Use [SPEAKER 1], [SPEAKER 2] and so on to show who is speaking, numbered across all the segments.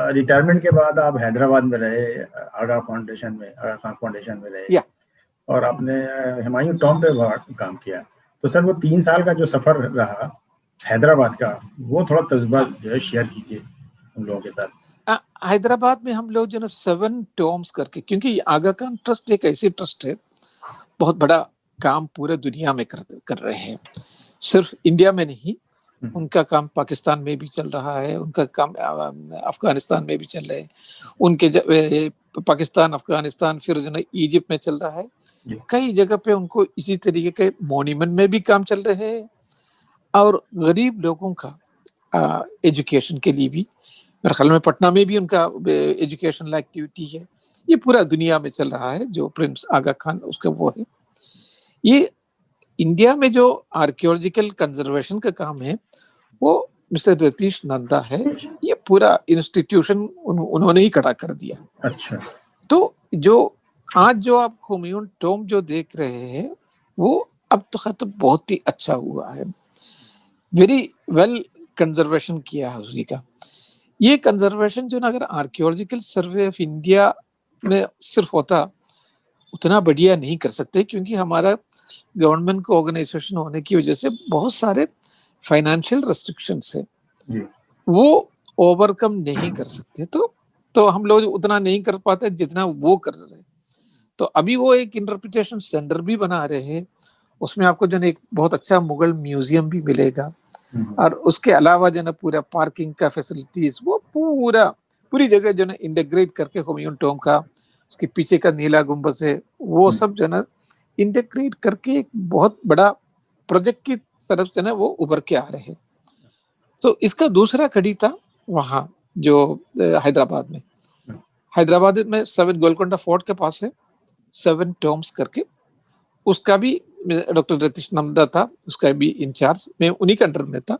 [SPEAKER 1] Retirement के बाद आप हैदराबाद में रहे, आगा खान फाउंडेशन में रहे,
[SPEAKER 2] या
[SPEAKER 1] और आपने हुमायूं टॉम पे काम किया। तो सर वो 3 साल का जो सफर रहा हैदराबाद का, वो थोड़ा तजुर्बा जो है शेयर कीजिए हम लोगों के साथ।
[SPEAKER 2] हैदराबाद में हम लोग जो ना 7 टॉम्स करके, क्योंकि आगा खान ट्रस्ट एक ऐसी ट्रस्ट है, बहुत बड़ा काम पूरे दुनिया में कर रहे हैं, सिर्फ इंडिया में नहीं। उनका काम पाकिस्तान में भी चल रहा है, उनका काम अफगानिस्तान में भी चल रहा है, उनके पाकिस्तान, अफगानिस्तान, फिर जो है इजिप्ट में चल रहा है। कई जगह पे उनको इसी तरीके के मॉन्यूमेंट में भी काम चल रहे हैं, और गरीब लोगों का एजुकेशन के लिए भी, मेरे ख्याल में पटना में भी उनका एजुकेशनल एक्टिविटी है। ये पूरा दुनिया में चल रहा है, जो प्रिंस आगा खान उसका वो है। ये इंडिया में जो आर्कियोलॉजिकल कंजर्वेशन का काम है वो मिस्टर रतीश नंदा है। ये पूरा इंस्टीट्यूशन उन्होंने ही खड़ा कर दिया।
[SPEAKER 1] अच्छा।
[SPEAKER 2] तो जो आज जो आप हुमायूं टॉम जो देख रहे हैं वो अब तो बहुत ही अच्छा हुआ है, वेरी वेल कंजर्वेशन किया है उसी का। ये कंजर्वेशन जो ना अगर आर्कियोलॉजिकल सर्वे ऑफ इंडिया में सिर्फ होता उतना बढ़िया नहीं कर सकते, क्योंकि हमारा गवर्नमेंट को ऑर्गेनाइजेशन होने की वजह से बहुत सारे फाइनेंशियल रेस्ट्रिक्शंस है, वो ओवरकम नहीं कर सकते। तो हम लोग उतना नहीं कर पाते जितना वो कर रहे हैं। तो अभी वो एक इंटरप्रिटेशन सेंटर भी बना रहे हैं, उसमें आपको जो है एक बहुत अच्छा मुगल म्यूजियम भी मिलेगा, और उसके अलावा जो है पूरा पार्किंग का फैसिलिटीज, वो पूरी जगह जो है इंटीग्रेट करके हुमायूं टॉम का, उसके पीछे का नीला गुंबद है, वो सब जो है इंटीग्रेट करके एक बहुत बड़ा प्रोजेक्ट की तरफ से ना वो उभर के आ रहे हैं। तो इसका दूसरा कड़ी था वहाँ जो हैदराबाद में 7 गोलकोंडा फोर्ट के पास है 7 टॉम्स करके, उसका भी डॉक्टर रतीश नंदा था, उसका भी इंचार्ज, मैं उन्हीं के अंडर में था।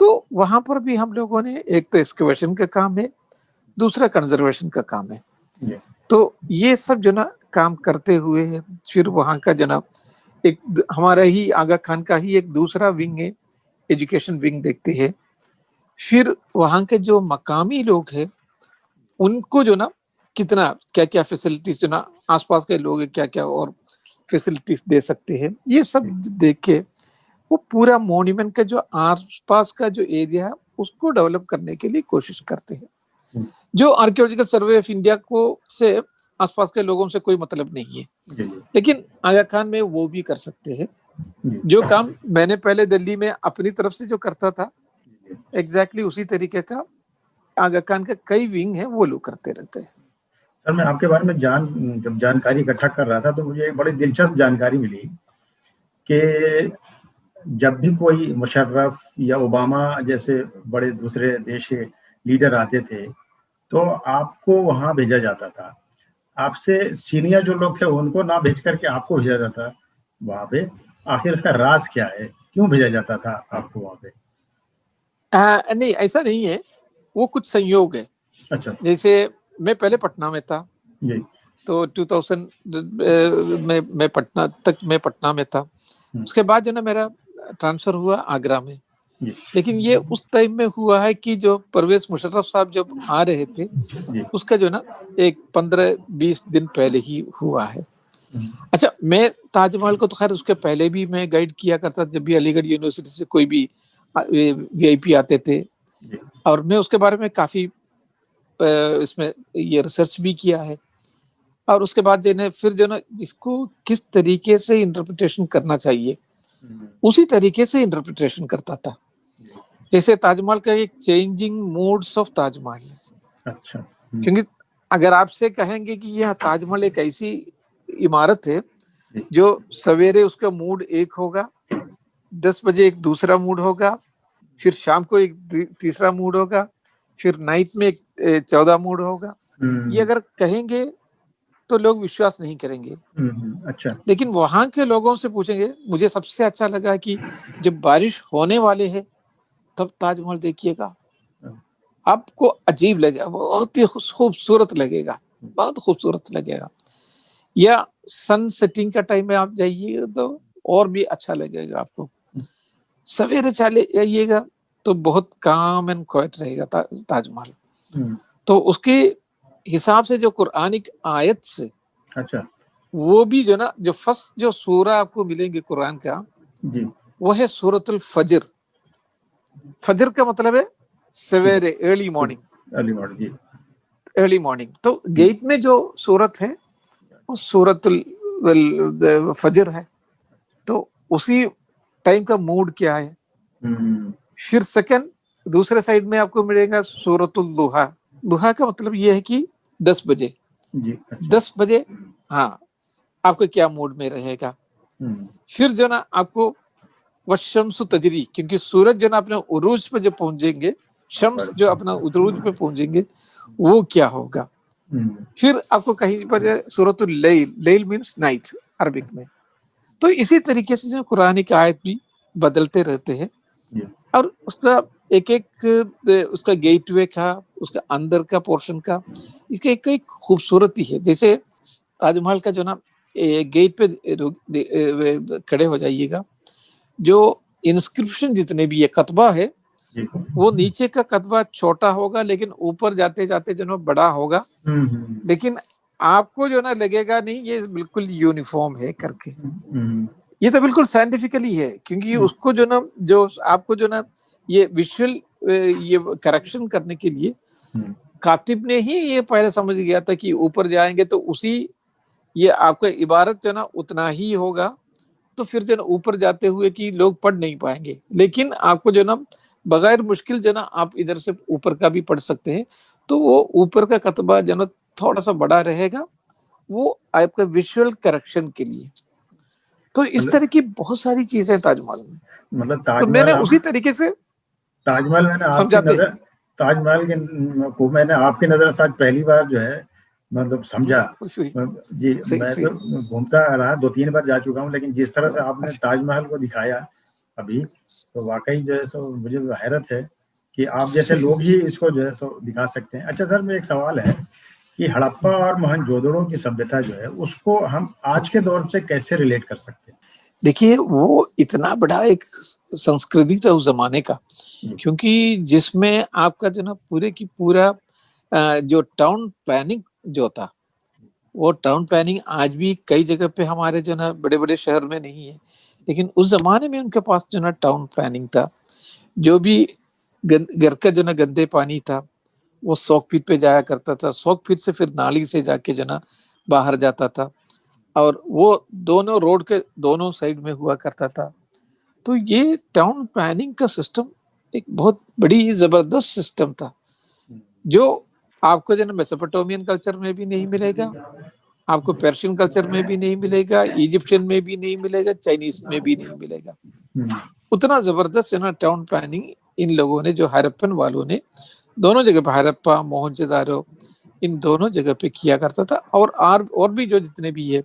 [SPEAKER 2] तो वहां पर भी हम लोगों ने, एक तो एक्सकवेशन का काम है, दूसरा कंजर्वेशन का काम है। तो ये सब जो ना काम करते हुए है, फिर वहाँ का जो ना एक हमारा ही आगा खान का ही एक दूसरा विंग है, एजुकेशन विंग देखते हैं। फिर वहाँ के जो मकामी लोग हैं उनको जो ना कितना क्या क्या फैसिलिटीज जो ना आसपास के लोग क्या क्या और फैसिलिटीज दे सकते हैं, ये सब देख के वो पूरा मॉन्यूमेंट का जो आसपास का जो एरिया है उसको डेवलप करने के लिए कोशिश करते हैं। जो आर्कियोलॉजिकल सर्वे ऑफ इंडिया को से आसपास के लोगों से कोई मतलब नहीं है, लेकिन आगा खान में वो भी कर सकते हैं। जो काम मैंने पहले दिल्ली में अपनी तरफ से जो करता था, एग्जैक्टली उसी तरीके का आगा खान का कई विंग है, वो लोग करते रहते हैं।
[SPEAKER 1] सर मैं आपके बारे में जब जानकारी इकट्ठा कर रहा था तो मुझे एक बड़ी दिलचस्प जानकारी मिली कि जब भी कोई मुशर्रफ या ओबामा जैसे बड़े दूसरे देश के लीडर आते थे तो आपको वहां भेजा जाता था। आपसे सीनियर जो लोग थे उनको ना भेज करके आपको भेजा जाता वहां पे। आखिर इसका राज क्या है, क्यों भेजा जाता था आपको वहां पे?
[SPEAKER 2] नहीं, ऐसा नहीं है, वो कुछ संयोग है।
[SPEAKER 1] अच्छा।
[SPEAKER 2] जैसे मैं पहले पटना में था
[SPEAKER 1] जी।
[SPEAKER 2] तो 2000 में मैं पटना में था। उसके बाद जो ना मेरा ट्रांसफर हुआ आगरा में। लेकिन ये उस टाइम में हुआ है कि जो परवेज मुशर्रफ साहब जब आ रहे थे उसका जो ना एक 15-20 दिन पहले ही हुआ है। अच्छा, मैं ताजमहल को तो खैर उसके पहले भी मैं गाइड किया करता, जब भी अलीगढ़ यूनिवर्सिटी से कोई भी वीआईपी आते थे, और मैं उसके बारे में काफी इसमें ये रिसर्च भी किया है। और उसके बाद जो है फिर जो ना इसको किस तरीके से इंटरप्रिटेशन करना चाहिए उसी तरीके से इंटरप्रिटेशन करता था। जैसे ताजमहल का एक चेंजिंग मूड्स ऑफ ताजमहल। अच्छा। क्योंकि अगर आपसे कहेंगे कि यह ताजमहल एक ऐसी इमारत है जो सवेरे उसका मूड एक होगा, 10 बजे एक दूसरा मूड होगा, फिर शाम को एक तीसरा मूड होगा, फिर नाइट में एक 14 मूड होगा, ये अगर कहेंगे तो लोग विश्वास नहीं करेंगे।
[SPEAKER 1] अच्छा।
[SPEAKER 2] लेकिन वहां के लोगों से पूछेंगे, मुझे सबसे अच्छा लगा कि जब बारिश होने वाले है तब ताजमहल देखिएगा, आपको अजीब लगेगा, बहुत ही खूबसूरत लगेगा, बहुत खूबसूरत लगेगा। या सन सेटिंग का टाइम में आप जाइएगा तो और भी अच्छा लगेगा आपको। सवेरे चले जाइएगा तो बहुत काम एंड क्वाइट रहेगा ताजमहल। तो उसके हिसाब से जो कुरानिक आयत से,
[SPEAKER 1] अच्छा,
[SPEAKER 2] वो भी जो ना, जो फर्स्ट जो सूरा आपको मिलेंगे कुरान का,
[SPEAKER 1] जी,
[SPEAKER 2] वो है सूरतुल फजर। फजर का मतलब है सवेरे, अर्ली मॉर्निंग,
[SPEAKER 1] अर्ली मॉर्निंग, जी,
[SPEAKER 2] अर्ली मॉर्निंग। तो गेट में जो सूरत है वो सूरतुल फजर है। तो उसी टाइम का मूड क्या है। फिर सेकंड, दूसरे साइड में आपको मिलेगा सूरतुल दुहा। दुहा का मतलब ये है कि 10 बजे,
[SPEAKER 1] जी, अच्छा,
[SPEAKER 2] 10 बजे, हाँ, आपको क्या मूड में रहेगा। फिर जो ना आपको वशम्सु तजरी, क्योंकि सूरज जो ना अपने उरूज पे जो पहुंचेंगे, शम्स जो अपना उरूज पे पहुंचेंगे, वो क्या होगा। फिर आपको कहीं पर सूरतुल लैल, लैल मीन्स नाइट अरबिक में। तो इसी तरीके से जो कुरान की आयत भी बदलते रहते हैं, और उसका एक एक उसका गेटवे का, उसका अंदर का पोर्शन का, इसका एक एक खूबसूरती है। जैसे ताजमहल का जो ना गेट पे खड़े हो जाइएगा, जो इंस्क्रिप्शन जितने भी ये कतबा है, वो नीचे का कतबा छोटा होगा, लेकिन ऊपर जाते जाते जो ना बड़ा होगा। लेकिन आपको जो ना लगेगा नहीं ये बिल्कुल यूनिफॉर्म है करके। ये तो बिल्कुल साइंटिफिकली है, क्योंकि उसको जो ना, जो आपको जो ना ये विजुअल ये करेक्शन करने के लिए कातिब ने ही ये पहले समझ गया था कि ऊपर जाएंगे तो उसी, ये आपका इबारत जो ना उतना ही होगा। तो फिर जो ना ऊपर जाते हुए कि लोग पढ़ नहीं पाएंगे, लेकिन आपको जो ना बगैर मुश्किल जो ना आप इधर से ऊपर का भी पढ़ सकते हैं। तो वो ऊपर का कतबा जो ना थोड़ा सा बड़ा रहेगा, वो आपका विजुअल करेक्शन के लिए। तो इस तरह की बहुत सारी चीजें ताजमहल में।
[SPEAKER 1] मतलब
[SPEAKER 2] तो मैंने उसी तरीके से
[SPEAKER 1] ताजमहल मैंने आपकी
[SPEAKER 2] समझाते
[SPEAKER 1] नजर, ताजमहल को मैंने आपकी नजर से आज पहली बार जो है मतलब समझा। जी,
[SPEAKER 2] सही
[SPEAKER 1] मैं
[SPEAKER 2] सही।
[SPEAKER 1] तो घूमता रहा, 2-3 बार जा चुका हूँ, लेकिन जिस तरह से आपने
[SPEAKER 2] अच्छा,
[SPEAKER 1] ताजमहल को दिखाया अभी, तो वाकई जो है सो मुझे हैरत है कि आप जैसे
[SPEAKER 2] सही।
[SPEAKER 1] लोग ही इसको जो है सो दिखा सकते हैं। अच्छा सर, मेरा एक सवाल है कि हड़प्पा और मोहनजोदड़ो की सभ्यता जो है, उसको हम आज के दौर से कैसे रिलेट कर सकते हैं?
[SPEAKER 2] देखिए, वो इतना बड़ा एक संस्कृति था उस जमाने का, क्योंकि जिसमें आपका जो ना पूरे की पूरा जो टाउन प्लानिंग जो था, वो टाउन प्लानिंग आज भी कई जगह पे हमारे जो ना बड़े बड़े शहर में नहीं है, लेकिन उस जमाने में उनके पास जो ना टाउन प्लानिंग था। जो भी घर का जो ना गंदे पानी था, वो सोकपीट पे जाया करता था, सोकपीट से फिर नाली से जाके जो ना बाहर जाता था, और वो दोनों रोड के दोनों साइड में हुआ करता था। तो ये टाउन प्लानिंग का सिस्टम एक बहुत बड़ी जबरदस्त सिस्टम था, जो आपको जो ना मेसोपोटामियन कल्चर में भी नहीं मिलेगा, आपको पर्शियन कल्चर में भी नहीं मिलेगा, इजिप्शियन में भी नहीं मिलेगा, चाइनीज में भी नहीं मिलेगा। उतना जबरदस्त जो ना टाउन प्लानिंग इन लोगों ने, जो हड़प्पन वालों ने, दोनों जगह पे, हड़प्पा मोहनजोदारो, इन दोनों जगह पे किया करता था। और भी जो जितने भी है,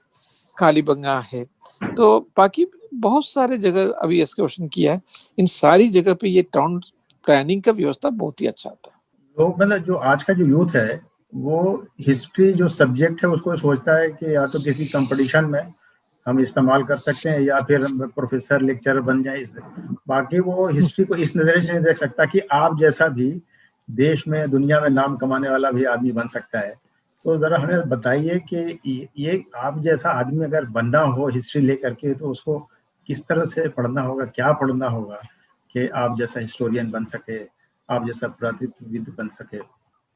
[SPEAKER 2] कालीबंगा है, तो बाकी बहुत सारे जगह अभी एक्सकर्शन किया है, इन सारी जगह पे ये टाउन प्लानिंग का व्यवस्था बहुत ही अच्छा था।
[SPEAKER 1] तो मतलब जो आज का जो यूथ है, वो हिस्ट्री जो सब्जेक्ट है उसको सोचता है कि या तो किसी कंपटीशन में हम इस्तेमाल कर सकते हैं, या फिर प्रोफेसर लेक्चरर बन जाए। बाकी वो हिस्ट्री को इस नजरिए से नहीं देख सकता कि आप जैसा भी देश में दुनिया में नाम कमाने वाला भी आदमी बन सकता है। तो जरा हमें बताइए कि ये आप जैसा आदमी अगर बनना हो हिस्ट्री लेकर के, तो उसको किस तरह से पढ़ना होगा, क्या पढ़ना होगा कि आप जैसा हिस्टोरियन बन सके, आप जैसा पुरातत्वविद बन सके?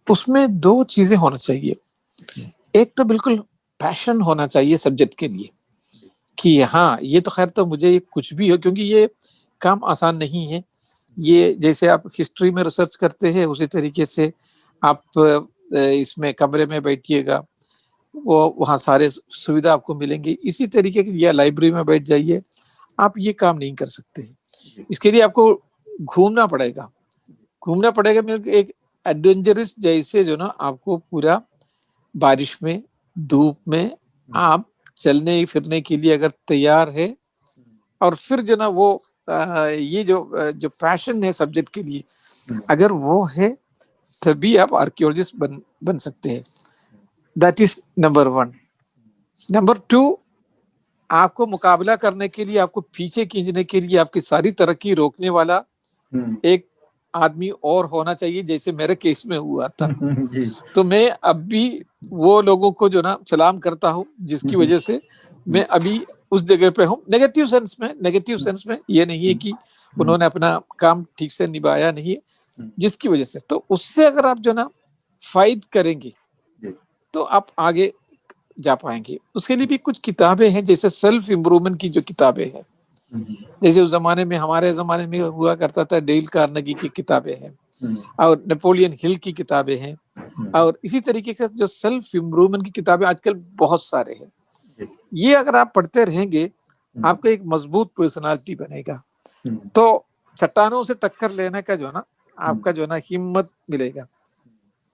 [SPEAKER 2] उसमें दो चीजें होना चाहिए। एक तो बिल्कुल पैशन होना चाहिए सब्जेक्ट के लिए, कि हाँ, ये तो खैर तो मुझे कुछ भी हो, क्योंकि ये काम आसान नहीं है। ये जैसे आप हिस्ट्री में रिसर्च करते हैं, उसी तरीके से आप इसमें कमरे में बैठिएगा, वो वहाँ सारे सुविधा आपको मिलेंगे। इसी तरीके की, या लाइब्रेरी में बैठ जाइए, आप ये काम नहीं कर सकते। इसके लिए आपको घूमना पड़ेगा। घूमना पड़ेगा मेरे एक एडवेंचरस जैसे जो ना, आपको पूरा बारिश में, धूप में आप चलने फिरने के लिए अगर तैयार है, और फिर जो ना वो ये जो पैशन है सब्जेक्ट के लिए, अगर वो है, तभी आप आर्कियोलॉजिस्ट बन सकते हैं। That is number 1। नंबर 2, आपको मुकाबला करने के लिए, आपको पीछे खींचने के लिए, आपकी सारी तरक्की रोकने वाला एक आदमी और होना चाहिए, जैसे मेरे केस में हुआ था।
[SPEAKER 1] जी।
[SPEAKER 2] तो मैं अब भी वो लोगों को जो ना सलाम करता हूँ, जिसकी वजह से मैं अभी उस जगह पे हूँ। नेगेटिव सेंस में ये नहीं है कि उन्होंने अपना काम ठीक से निभाया नहीं है, जिसकी वजह से, तो उससे अगर आप जो ना फाइट करेंगे तो आप आगे जा पाएंगे। उसके लिए भी कुछ किताबें हैं, जैसे सेल्फ इम्प्रूवमेंट की जो किताबें हैं, जैसे उस जमाने में, हमारे जमाने में हुआ करता था, डेल कार्नेगी की किताबें हैं और नेपोलियन हिल की किताबें हैं, और इसी तरीके से जो सेल्फ इम्प्रूवमेंट की किताबें आजकल बहुत सारे हैं। ये अगर आप पढ़ते रहेंगे, आपको एक मजबूत पर्सनालिटी बनेगा। तो चट्टानों से टक्कर लेने का जो ना आपका जो ना हिम्मत मिलेगा।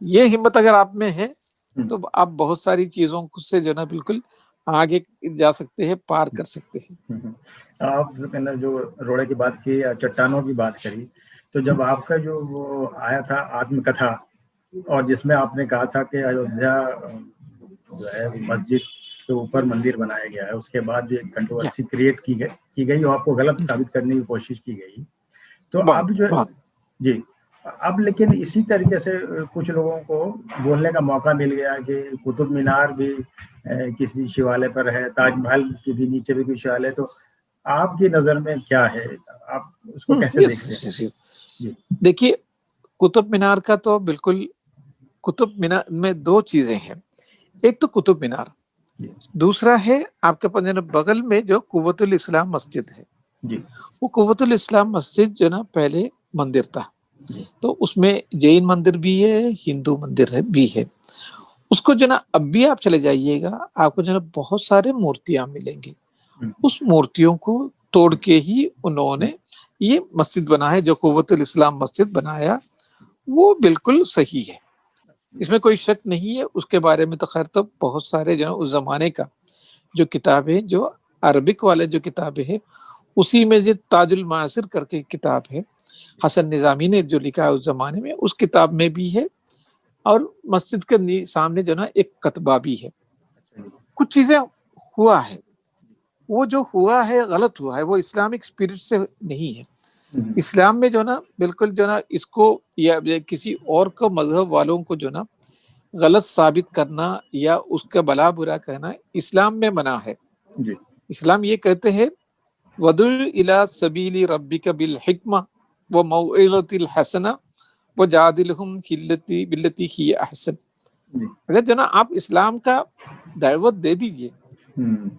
[SPEAKER 2] ये हिम्मत अगर आप में है तो आप बहुत सारी चीजों से जो ना बिल्कुल आगे जा सकते हैं, पार कर सकते हैं।
[SPEAKER 1] आप जो रोड़े की बात की या चट्टानों की बात करी, तो जब आपका जो वो आया था आत्मकथा, और जिसमें आपने कहा था कि अयोध्या जो है मस्जिद के ऊपर मंदिर बनाया गया है, उसके बाद एक कंट्रोवर्सी क्रिएट की गई और आपको गलत साबित करने की कोशिश की गई, तो अब जो जी, अब लेकिन इसी तरीके से कुछ लोगों को बोलने का मौका मिल गया कि कुतुब मीनार भी किसी शिवालय पर है, ताजमहल के भी नीचे भी कोई शिवालय, तो आपकी नजर में क्या है, आप उसको कैसे देखते हैं?
[SPEAKER 2] देखिए, कुतुब मीनार का तो बिल्कुल, कुतुब मीनार में दो चीजें हैं, एक तो कुतुब मीनार, दूसरा है आपके पास बगल में जो कुव्वतुल इस्लाम मस्जिद है। वो कुव्वतुल इस्लाम मस्जिद जो ना पहले मंदिर था, तो उसमें जैन मंदिर भी है, हिंदू मंदिर है भी है। उसको जो ना अब भी आप चले जाइएगा, आपको जो ना बहुत सारे मूर्तियां मिलेंगी। उस मूर्तियों को तोड़ के ही उन्होंने ये मस्जिद बना है, जो कुव्वतुल इस्लाम मस्जिद बनाया, वो बिल्कुल सही है, इसमें कोई शक नहीं है। उसके बारे में तो खैर तो बहुत सारे जो उस जमाने का जो किताबें, जो अरबिक वाले जो किताबें हैं, उसी में जो ताजुल मासिर करके किताब है, हसन निजामी ने जो लिखा है उस जमाने में, उस किताब में भी है, और मस्जिद के सामने जो ना एक कतबा भी है। कुछ चीजें हुआ है, वो जो हुआ है गलत हुआ है, वो इस्लामिक स्पिरिट से नहीं है। इस्लाम में जो ना बिल्कुल जो ना इसको या किसी और को मजहब वालों को जो ना गलत साबित करना या उसका भला बुरा कहना इस्लाम में मना है। इस्लाम ये कहते हैं, वदुल इला सबीली रब्बिका बिल हिक्मा व मौइज़तिल हसना व जादिलहुम बिल्लती ही अहसन। अगर जो ना आप इस्लाम का दावत दे दीजिए,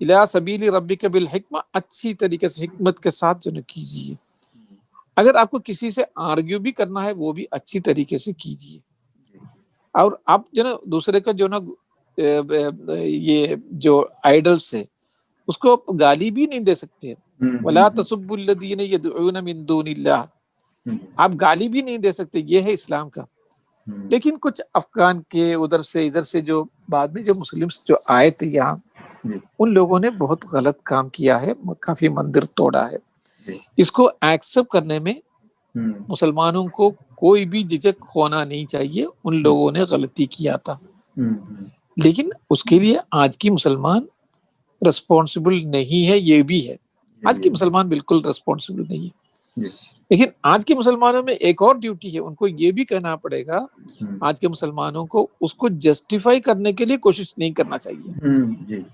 [SPEAKER 2] इला सबीली रब्बिका बिल हिक्मा, अच्छी तरीके से हिकमत के साथ जो ना कीजिए। अगर आपको किसी से आर्ग्यू भी करना है, वो भी अच्छी तरीके से कीजिए। और आप जो ना दूसरे का जो ना ये जो आइडल्स है उसको गाली भी नहीं दे सकते। वला तसुब्बुल्लज़ीना यदऊना मिन दूनिल्लाह, आप गाली भी नहीं दे सकते, ये है इस्लाम का। लेकिन कुछ अफगान के उधर से इधर से जो बाद में जो मुस्लिम्स जो आए थे यहाँ, उन लोगों ने बहुत गलत काम किया है, काफी मंदिर तोड़ा है। इसको एक्सेप्ट करने में मुसलमानों को कोई भी झिझक होना नहीं चाहिए, उन लोगों ने गलती किया था। लेकिन उसके लिए आज की मुसलमान रिस्पॉन्सिबल नहीं है, ये भी है। आज की मुसलमान बिल्कुल रिस्पॉन्सिबल नहीं है। लेकिन आज के मुसलमानों में एक और ड्यूटी है, उनको ये भी कहना पड़ेगा, आज के मुसलमानों को उसको जस्टिफाई करने के लिए कोशिश नहीं करना चाहिए।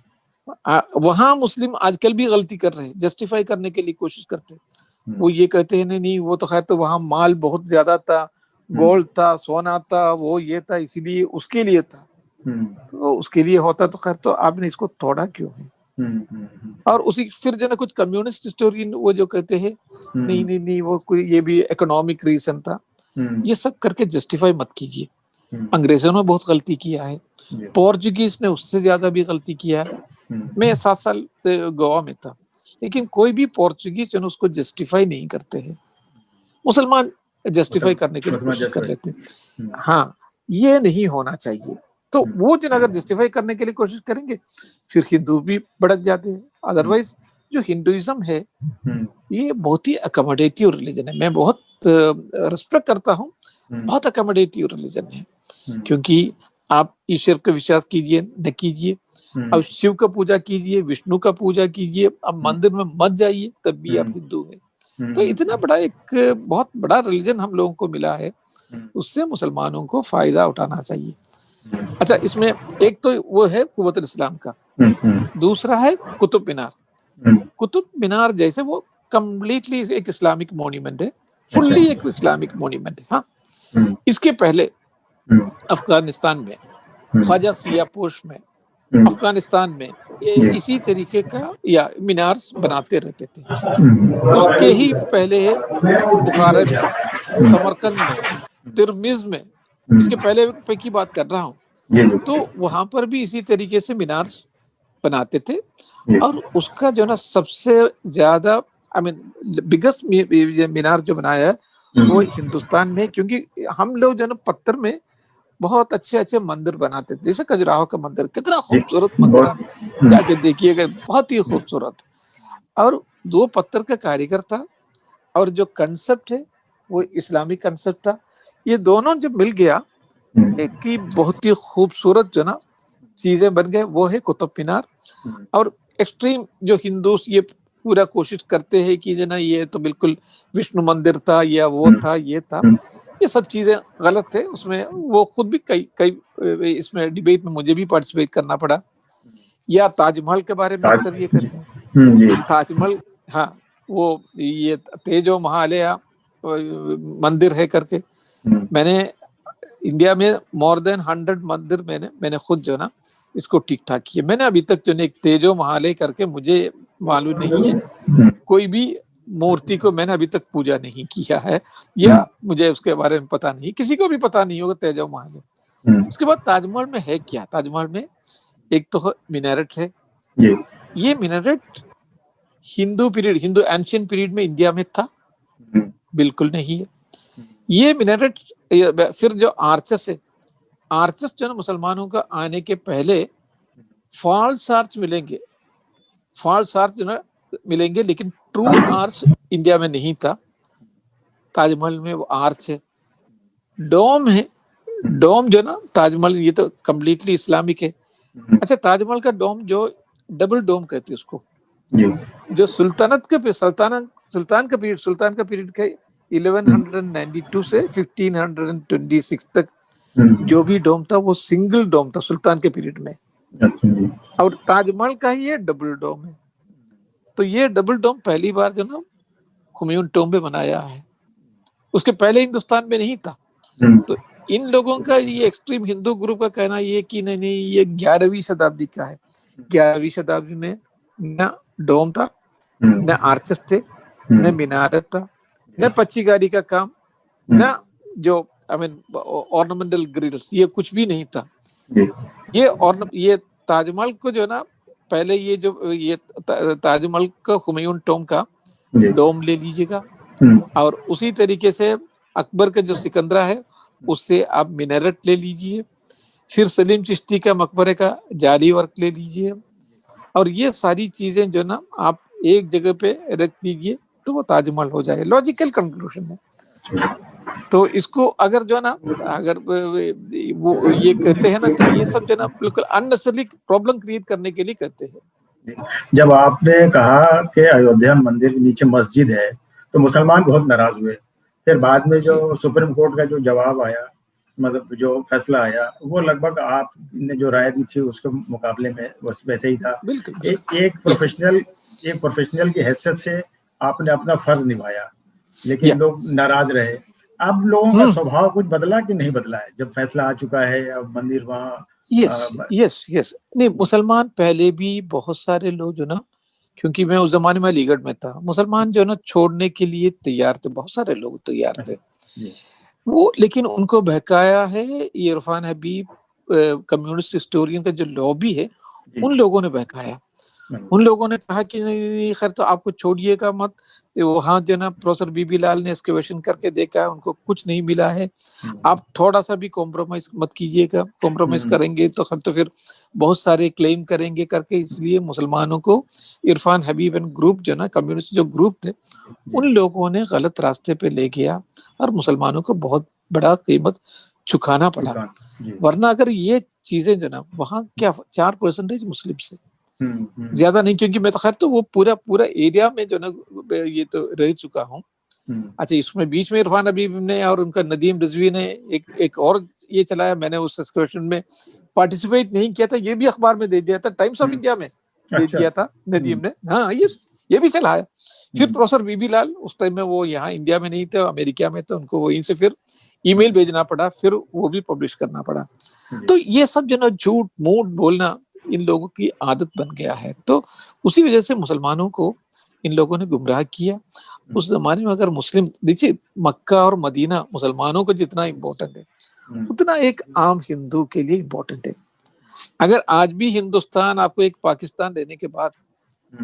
[SPEAKER 2] वहां मुस्लिम आजकल भी गलती कर रहे हैं, जस्टिफाई करने के लिए कोशिश करते हैं। वो ये कहते हैं नहीं वो तो खैर तो वहां माल बहुत ज्यादा था, गोल्ड था, सोना था, वो ये था, इसीलिए उसके लिए था। तो उसके लिए होता तो खैर तो आपने इसको तोड़ा क्यों है? और उसी फिर जो ना कुछ कम्युनिस्ट हिस्टोरियन वो जो कहते हैं नहीं नहीं नहीं वो कोई ये भी इकोनॉमिक रीजन था, ये सब करके जस्टिफाई मत कीजिए। अंग्रेजों ने बहुत गलती किया है, पोर्चुगीज ने उससे ज्यादा भी गलती किया है। मैं 7 साल गोवा में था, लेकिन कोई भी पोर्चुगीज उसको जस्टिफाई नहीं करते हैं, मुसलमान जस्टिफाई करने की कोशिश कर लेते हैं। हाँ, ये नहीं होना चाहिए। तो वो जो अगर जस्टिफाई करने के लिए कोशिश करेंगे, फिर हिंदू भी भड़क जाते हैं। अदरवाइज जो हिंदुइज्म है ये बहुत ही अकोमोडेटिव रिलीजन है, मैं बहुत रिस्पेक्ट करता हूँ, बहुत अकोमोडेटिव रिलीजन है। क्योंकि आप ईश्वर का विश्वास कीजिए न कीजिए, अब शिव का पूजा कीजिए, विष्णु का पूजा कीजिए, अब मंदिर में मत जाइए, तब भी आप हिंदू हैं। तो इतना बड़ा एक बहुत बड़ा रिलीजन हम लोगों को मिला है, उससे मुसलमानों को फायदा उठाना चाहिए। अच्छा, इसमें एक तो वो है कुव्वतुल इस्लाम का, दूसरा है कुतुब मीनार। कुतुब मीनार जैसे वो कंप्लीटली एक इस्लामिक मॉन्यूमेंट है, फुल्ली एक इस्लामिक मॉन्यूमेंट है। हाँ, इसके पहले अफगानिस्तान में, ख्वाजा सियापोश में, अफगानिस्तान में ये इसी तरीके का या मीनार्स बनाते रहते थे। उसके ही पहले बुखारा में, समरकंद में, तिरमिज में, इसके पहले की बात कर रहा हूँ, तो वहां पर भी इसी तरीके से मीनार्स बनाते थे। और उसका जो ना सबसे ज्यादा बिगेस्ट मीनार जो बनाया है वो हिंदुस्तान में, क्योंकि हम लोग जो ना पत्थर में बहुत अच्छे अच्छे मंदिर बनाते थे, जैसे खजुराहो का मंदिर, कितना खूबसूरत मंदिर, आप जाके देखिएगा, बहुत ही खूबसूरत। और दो पत्थर का कारीगर था और जो कंसेप्ट है वो इस्लामिक कंसेप्ट था। ये दोनों जब मिल गया एक की बहुत ही खूबसूरत जो ना चीजें बन गए, वो है कुतुब मीनार। और एक्सट्रीम जो हिंदूस ये पूरा कोशिश करते हैं कि जो ना ये तो बिल्कुल विष्णु मंदिर था या वो था ये था, ये सब चीजें गलत थे उसमें। वो खुद भी कई इसमें डिबेट में मुझे भी पार्टिसिपेट करना पड़ा। या ताजमहल के बारे में अक्सर ये कहते हैं, ताजमहल, हाँ, वो ये तेजो महालया मंदिर है करके, मैंने इंडिया में मोर देन 100 मंदिर मैंने खुद जो ना इसको ठीक ठाक किया। मैंने अभी तक जो एक तेजो महालय करके, मुझे मालूम नहीं है कोई भी मूर्ति को मैंने अभी तक पूजा नहीं किया है, या मुझे उसके बारे में पता नहीं, किसी को भी पता नहीं होगा तेजो महालय। उसके बाद ताजमहल में है क्या? ताजमहल में एक तो मिनारेट है। ये मिनारेट हिंदू एंशिएंट पीरियड में इंडिया में था? बिल्कुल नहीं है। ये मिनारेट, फिर जो आर्चस है, आर्चस जो ना मुसलमानों का आने के पहले फॉल्स आर्च मिलेंगे, फॉल्स आर्च जो ना मिलेंगे, लेकिन ट्रू आर्च इंडिया में नहीं था। ताजमहल में वो आर्च है, डोम है, डोम जो ना ताजमहल ये तो कम्प्लीटली इस्लामिक है। अच्छा, ताजमहल का डोम जो डबल डोम कहते हैं उसको, जो सुल्तान का पीरियड के 1192 से 1526 तक जो भी डोम था वो सिंगल डोम था सुल्तान के पीरियड में। और ताजमहल का ही ये डबल डोम है। तो ये डबल डोम पहली बार जो ना हुमायूं टॉम्ब में बनाया है, उसके पहले हिंदुस्तान में नहीं था। तो इन लोगों का ये एक्सट्रीम हिंदू ग्रुप का कहना ये कि नहीं ये 11वीं शताब्दी का है। 11वीं शताब्दी में न डोम था, न आर्चस थे, न मीनारत था, न पच्चीकारी का काम, न जो ऑर्नामेंटल ग्रिल्स, ये कुछ भी नहीं था। ये ताजमहल को जो ना पहले ये ताजमहल का हुमायूं टॉम्ब का डोम ले लीजिएगा, और उसी तरीके से अकबर का जो सिकंदरा है उससे आप मिनारेट ले लीजिए, फिर सलीम चिश्ती का मकबरे का जाली वर्क ले लीजिए, और ये सारी चीजें जो ना आप एक जगह पे रख दीजिए तो वो ताजमहल हो जाए। लॉजिकल कंक्लूजन है। तो इसको अगर जो ना अगर वो ये कहते हैं ना, तो ये सब जो ना बिल्कुल अननेसेसरी प्रॉब्लम क्रिएट करने के लिए कहते हैं।
[SPEAKER 1] जब आपने कहा कि अयोध्या मंदिर के नीचे मस्जिद है तो मुसलमान बहुत नाराज हुए। फिर बाद में जो सुप्रीम कोर्ट का जो जवाब आया, मतलब जो फैसला आया, वो लगभग आपने जो राय दी थी उसके मुकाबले में वैसे ही था। एक प्रोफेशनल की हैसियत से आपने अपना फर्ज निभाया, लेकिन लोग नाराज रहे। अब लोगों का स्वभाव कुछ बदला कि नहीं बदला है जब फैसला आ चुका है, अब मंदिर वहाँ?
[SPEAKER 2] यस नहीं, मुसलमान पहले भी बहुत सारे लोग जो ना, क्योंकि मैं उस जमाने में अलीगढ़ में था, मुसलमान जो ना छोड़ने के लिए तैयार थे, बहुत सारे लोग तैयार थे वो, लेकिन उनको बहकाया है ये इरफान हबीब कम्युनिस्ट हिस्टोरियन का जो लॉबी है, उन लोगों ने बहकाया। उन लोगों ने कहा कि नहीं खैर तो आपको छोड़िएगा मत। वहां जो ना प्रोफेसर बीबी लाल ने एक्सकवेशन करके देखा, उनको कुछ नहीं मिला है। आप थोड़ा सा भी कॉम्प्रोमाइज मत कीजिएगा, कॉम्प्रोमाइज करेंगे तो फिर बहुत सारे क्लेम करेंगे करके, इसलिए मुसलमानों को इरफान हबीब एंड ग्रुप जो ना कम्युनिस्ट जो ग्रुप थे, उन लोगों ने गलत रास्ते पे ले गया और मुसलमानों को बहुत बड़ा कीमत चुकाना पड़ा। वरना अगर ये चीजें जो ना वहाँ क्या 4% मुस्लिम से, ज्यादा नहीं, क्योंकि मैं तो खैर तो वो पूरा पूरा एरिया में जो ना ये तो रह चुका हूँ। अच्छा, इसमें बीच में इरफान हबीब ने और उनका नदीम रिजवी ने एक और ये चलाया, मैंने उस एक्सकर्शन में पार्टिसिपेट नहीं किया था, ये भी अखबार में दे दिया था, टाइम्स ऑफ इंडिया में दे दिया था नदीम ने। हाँ, ये भी चलाया। फिर प्रोफेसर बीबी लाल, उस टाइम में वो यहाँ इंडिया में नहीं थे, अमेरिका में थे, उनको वहीं से फिर ईमेल भेजना पड़ा, फिर वो भी पब्लिश करना पड़ा। तो ये सब जो ना झूठ मूठ बोलना इन लोगों की आदत बन गया है। तो उसी वजह से मुसलमानों को इन लोगों ने गुमराह किया। उस जमाने में अगर मुस्लिम, देखिए मक्का और मदीना मुसलमानों को जितना इम्पोर्टेंट है उतना एक आम हिंदू के लिए इम्पोर्टेंट है। अगर आज भी हिंदुस्तान आपको एक पाकिस्तान देने के बाद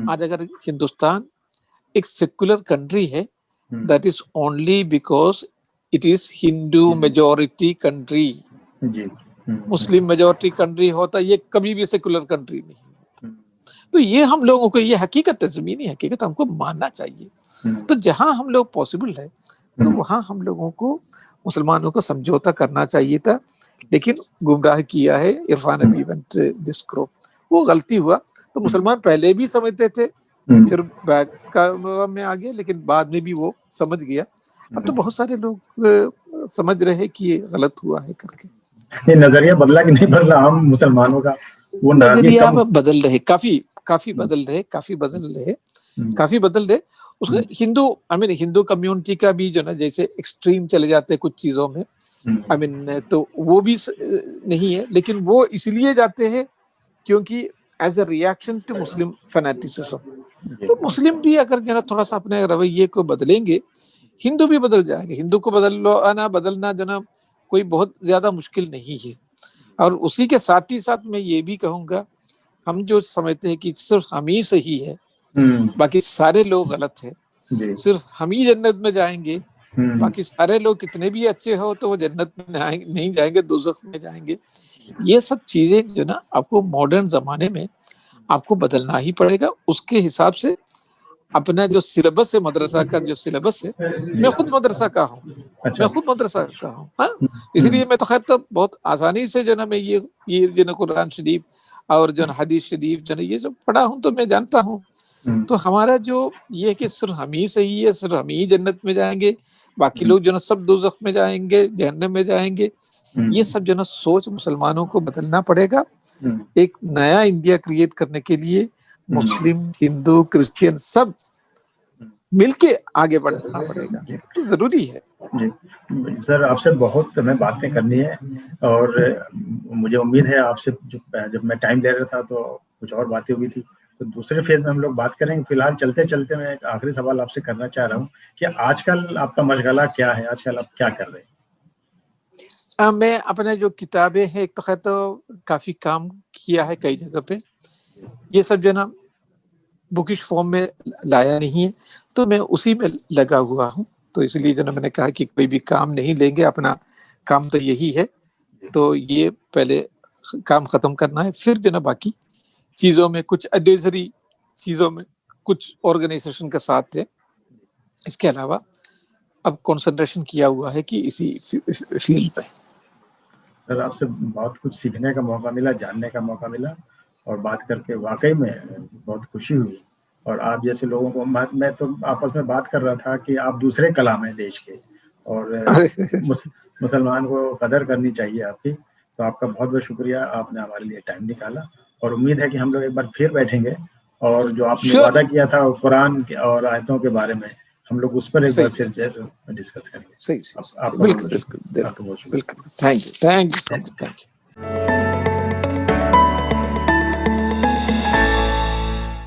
[SPEAKER 2] आज अगर हिंदुस्तान एक सेक्युलर कंट्री है, that is only because it is Hindu majority country. Muslim majority country होता ये कभी भी सेक्युलर कंट्री नहीं होता। तो ये हम लोगों को, ये हकीकत है, जमीनी हकीकत हमको मानना चाहिए। तो जहां हम लोग पॉसिबल है तो वहां हम लोगों को मुसलमानों को समझौता करना चाहिए था, लेकिन गुमराह किया है Irfan Habib and this group, वो गलती हुआ। तो मुसलमान पहले भी समझते थे, फिर बैक का में आ गया, लेकिन बाद में भी वो समझ गया। अब तो बहुत सारे लोग समझ रहे हैं कि ये गलत हुआ है करके।
[SPEAKER 1] ये नजरिया बदला कि नहीं बदला हम मुसलमानों का? वो
[SPEAKER 2] नजरिया बदल रहे, काफी बदल रहे। उसका हिंदू, हिंदू कम्युनिटी का भी जो ना जैसे एक्सट्रीम चले जाते हैं कुछ चीजों में, तो वो भी नहीं है, लेकिन वो इसलिए जाते हैं क्योंकि as a reaction to Muslim fanaticism. तो मुस्लिम भी अगर जो ना थोड़ा सा अपने रवैये को बदलेंगे, हिंदू भी बदल जाएंगे। हिंदू को बदलना जो ना कोई बहुत ज्यादा मुश्किल नहीं है। और उसी के साथ ही साथ मैं ये भी कहूंगा, हम जो समझते हैं कि सिर्फ हम ही सही है, बाकी सारे लोग गलत है, सिर्फ हम ही जन्नत में जाएंगे, बाकी सारे लोग कितने भी अच्छे हो तो वो जन्नत में नहीं जाएंगे, दोज़ख में जाएंगे। ये सब चीजें जो ना आपको मॉडर्न जमाने में आपको बदलना ही पड़ेगा। उसके हिसाब से अपना जो सिलेबस है, मदरसा का जो सिलेबस है, मैं खुद मदरसा का हूँ। हाँ, इसलिए मैं तो खैर तो बहुत आसानी से जो ना मैं ये जो ना कुरान शरीफ और जो ना हदीस शरीफ जो ना ये सब पढ़ा हूँ, तो मैं जानता हूँ। तो हमारा जो ये है कि सिर्फ हम ही सही है, सिर्फ हम ही जन्नत में जाएंगे, बाकी लोग जो ना सब दोज़ख में जाएंगे, जहन्नम में जाएंगे, ये सब जो ना सोच मुसलमानों को बदलना पड़ेगा। एक नया इंडिया क्रिएट करने के लिए मुस्लिम, हिंदू, क्रिश्चियन सब मिलके आगे बढ़ना पड़ेगा, तो जरूरी है।
[SPEAKER 1] जी सर, आपसे बहुत हमें बातें करनी है, और मुझे उम्मीद है आपसे जब मैं टाइम ले रहा था तो कुछ और बातें हुई थी, तो दूसरे फेज में हम लोग बात करेंगे। फिलहाल चलते चलते मैं एक आखिरी सवाल आपसे करना चाह रहा हूँ कि आजकल आपका मशगला क्या है? आजकल आप क्या कर रहे हैं?
[SPEAKER 2] मैं अपने जो किताबें हैं, एक तो काफी काम किया है कई जगह पे, ये सब जो ना बुकिश फॉर्म में लाया नहीं है, तो मैं उसी में लगा हुआ हूँ। तो इसलिए जो ना मैंने कहा कि कोई भी काम नहीं लेंगे, अपना काम तो यही है, तो ये पहले काम खत्म करना है, फिर जो ना बाकी चीजों में, कुछ एडवाइजरी चीजों में कुछ ऑर्गेनाइजेशन के साथ थे। इसके अलावा अब कंसंट्रेशन किया हुआ है कि इसी फील्ड पे।
[SPEAKER 1] सर, आपसे बहुत कुछ सीखने का मौका मिला, जानने का मौका मिला, और बात करके वाकई में बहुत खुशी हुई। और आप जैसे लोगों को, मैं तो आपस में बात कर रहा था कि आप दूसरे कलाम हैं देश के, और मुसलमान को कदर करनी चाहिए आपकी। तो आपका बहुत बहुत शुक्रिया, आपने हमारे लिए टाइम निकाला, और उम्मीद है कि हम लोग एक बार फिर बैठेंगे और जो आपने वादा किया था कुरान और आयतों के बारे में, हम लोग उस पर एक बार फिर जैसे डिस्कस करेंगे।
[SPEAKER 2] बिल्कुल। Thank you.